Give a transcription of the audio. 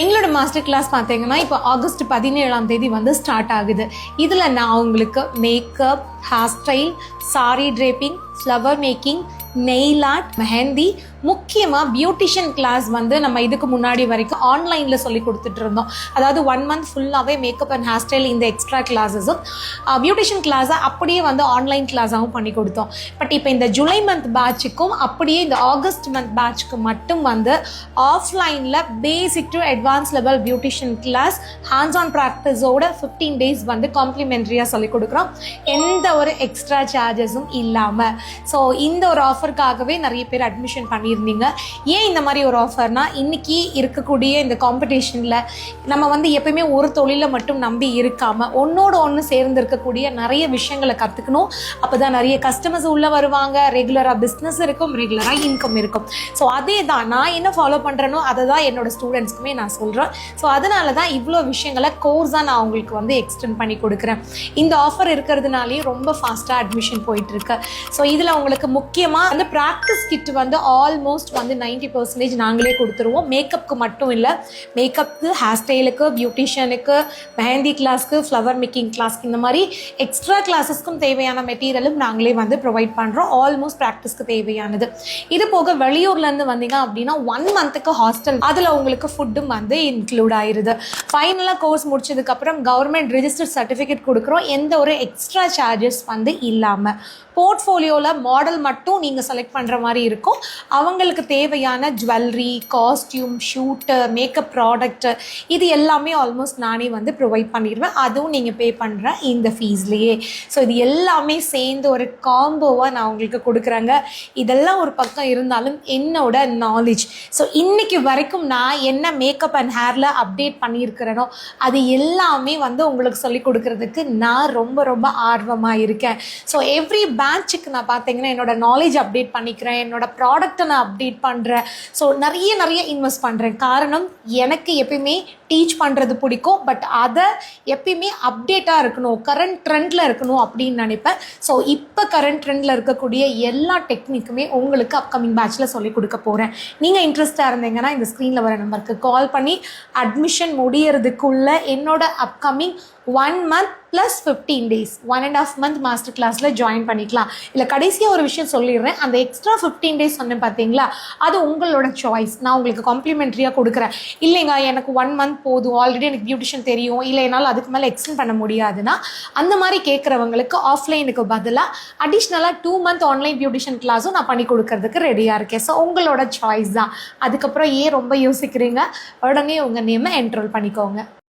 எங்களோட master class பார்த்தீங்கன்னா இப்போ ஆகஸ்ட் 17ஆம் தேதி வந்து ஸ்டார்ட் ஆகுது. இதில் நான் உங்களுக்கு makeup, hair style, sorry draping, flower making, nail art, mehndi, முக்கியமாக பியூட்டிஷியன் கிளாஸ் வந்து நம்ம இதுக்கு முன்னாடி வரைக்கும் ஆன்லைனில் சொல்லி கொடுத்துட்டு இருந்தோம். அதாவது 1 மந்த் ஃபுல்லாகவே மேக்கப் அண்ட் ஹேர் ஸ்டைல் இந்த எக்ஸ்ட்ரா கிளாஸஸும் பியூட்டிஷியன் கிளாஸை அப்படியே வந்து ஆன்லைன் கிளாஸாகவும் பண்ணி கொடுத்தோம். பட் இப்போ இந்த ஜூலை மந்த் பேட்சுக்கும் அப்படியே இந்த ஆகஸ்ட் மந்த் பேட்சுக்கு மட்டும் வந்து ஆஃப்லைனில் basic to advance level beautician class hands on ப்ராக்டிஸோட 15 days வந்து காம்ப்ளிமெண்ட்ரியாக சொல்லி கொடுக்குறோம், எந்த ஒரு எக்ஸ்ட்ரா சார்ஜஸும் இல்லாமல். ஸோ இந்த ஒரு ஆஃபருக்காகவே நிறைய பேர் அட்மிஷன் பண்ணியிருந்தீங்க. ஏன் இந்த மாதிரி ஒரு ஆஃபர்னா, இன்னைக்கு இருக்கக்கூடிய இந்த காம்படிஷனில் நம்ம வந்து எப்பயுமே ஒரு தொழிலை மட்டும் நம்பி இருக்காமல் ஒன்னோட ஒன்று சேர்ந்து இருக்கக்கூடிய நிறைய விஷயங்களை கற்றுக்கணும். அப்போ தான் நிறைய கஸ்டமர்ஸ் உள்ளே வருவாங்க, ரெகுலராக பிஸ்னஸ் இருக்கும், ரெகுலராக இன்கம் இருக்கும். ஸோ அதே தான் நான் என்ன ஃபாலோ பண்ணுறேனோ அதை தான் என்னோட ஸ்டூடெண்ட்ஸ்க்குமே நான் சொல்கிறேன். ஸோ அதனால தான் இவ்வளோ விஷயங்களை கோர்ஸாக நான் அவங்களுக்கு வந்து எக்ஸ்டெண்ட் பண்ணி கொடுக்குறேன். இந்த ஆஃபர் இருக்கிறதுனாலே ரொம்ப ஃபாஸ்ட்டாக அட்மிஷன் போயிட்டுருக்கு. ஸோ இதில் உங்களுக்கு முக்கியமாக வந்து ப்ராக்டிஸ் கிட் வந்து ஆல்மோஸ்ட் வந்து 90% நாங்களே கொடுத்துருவோம். மேக்கப்புக்கு மட்டும் இல்லை, மேக்கப்புக்கு, ஹேர் ஸ்டைலுக்கு, பியூட்டிஷியனுக்கு, மெஹந்தி கிளாஸ்க்கு, ஃப்ளவர் மேக்கிங் கிளாஸ்க்கு, இந்த மாதிரி எக்ஸ்ட்ரா கிளாஸஸ்க்கும் தேவையான மெட்டீரியலும் நாங்களே வந்து ப்ரொவைட் பண்ணுறோம். ஆல்மோஸ்ட் ப்ராக்டிஸ்க்கு தேவையானது. இது போக வெளியூர்லேருந்து வந்தீங்க அப்படின்னா 1 மந்த்துக்கு ஹாஸ்டல், அதில் உங்களுக்கு ஃபுட்டும் வந்து இன்க்ளூட் ஆயிருது. ஃபைனலாக கோர்ஸ் முடிச்சதுக்கப்புறம் கவர்மெண்ட் ரிஜிஸ்டர்ட் சர்டிஃபிகேட் கொடுக்குறோம், எந்த ஒரு எக்ஸ்ட்ரா சார்ஜஸ் வந்து இல்லாமல். போர்ட்ஃபோலியோவில் மாடல் மட்டும் நீங்கள் செலக்ட் பண்ணுற மாதிரி இருக்கும். அவங்களுக்கு தேவையான jewellery, costume, shoot, makeup product, இது எல்லாமே ஆல்மோஸ்ட் நானே வந்து ப்ரொவைட் பண்ணிடுவேன். அதுவும் நீங்கள் பே பண்ணுற இந்த ஃபீஸ்லேயே. ஸோ இது எல்லாமே சேர்ந்து ஒரு காம்போவாக நான் உங்களுக்கு கொடுக்குறேங்க. இதெல்லாம் ஒரு பக்கம் இருந்தாலும் என்னோட நாலேஜ், ஸோ இன்றைக்கி வரைக்கும் நான் என்ன மேக்கப் அண்ட் ஹேரில் அப்டேட் பண்ணியிருக்கிறேனோ அது எல்லாமே வந்து உங்களுக்கு சொல்லிக் கொடுக்குறதுக்கு நான் ரொம்ப ரொம்ப ஆர்வமாக இருக்கேன். ஸோ எவ்ரி பேட்சுக்கு நான் பார்த்தீங்கன்னா என்னோட நாலேஜ் அப்டேட் பண்ணிக்கிறேன், என்னோட ப்ராடக்டை நான் அப்டேட் பண்ணுறேன். ஸோ நிறைய இன்வெஸ்ட் பண்ணுறேன். காரணம், எனக்கு எப்பயுமே டீச் பண்ணுறது பிடிக்கும், பட் அதை எப்பயுமே அப்டேட்டாக இருக்கணும், கரண்ட் ட்ரெண்டில் இருக்கணும் அப்படின்னு நினைப்பேன். ஸோ இப்போ கரண்ட் ட்ரெண்டில் இருக்கக்கூடிய எல்லா டெக்னிக்குமே உங்களுக்கு அப்கமிங் பேட்சில் சொல்லிக் கொடுக்க போகிறேன். நீங்கள் இன்ட்ரெஸ்டாக இருந்தீங்கன்னா இந்த ஸ்க்ரீனில் வர நம்பருக்கு கால் பண்ணி அட்மிஷன் முடியறதுக்குள்ள என்னோட upcoming 1 month + 15 days 1.5 month master கிளாஸில் ஜாயின் பண்ணிக்கலாம். இல்லை கடைசியாக ஒரு விஷயம் சொல்லிடுறேன், அந்த எக்ஸ்ட்ரா 15 days சொன்னேன் பார்த்தீங்களா, அது உங்களோட சாய்ஸ். நான் உங்களுக்கு காம்ப்ளிமெண்ட்ரியாக கொடுக்குறேன். இல்லைங்க எனக்கு 1 month போதும், ஆல்ரெடி எனக்கு பியூட்டிஷியன் தெரியும், இல்லை என்னால் அதுக்கு மேலே எக்ஸ்டெண்ட் பண்ண முடியாதுன்னா அந்த மாதிரி கேட்குறவங்களுக்கு ஆஃப்லைனுக்கு பதிலாக அடிஷ்னலாக 2 month ஆன்லைன் பியூட்டிஷியன் கிளாஸும் நான் பண்ணி கொடுக்கறதுக்கு ரெடியாக இருக்கேன். ஸோ உங்களோட சாய்ஸ் தான். அதுக்கப்புறம் ஏன் ரொம்ப யோசிக்கிறீங்க, உடனே உங்கள் நேமை என்ரோல் பண்ணிக்கோங்க.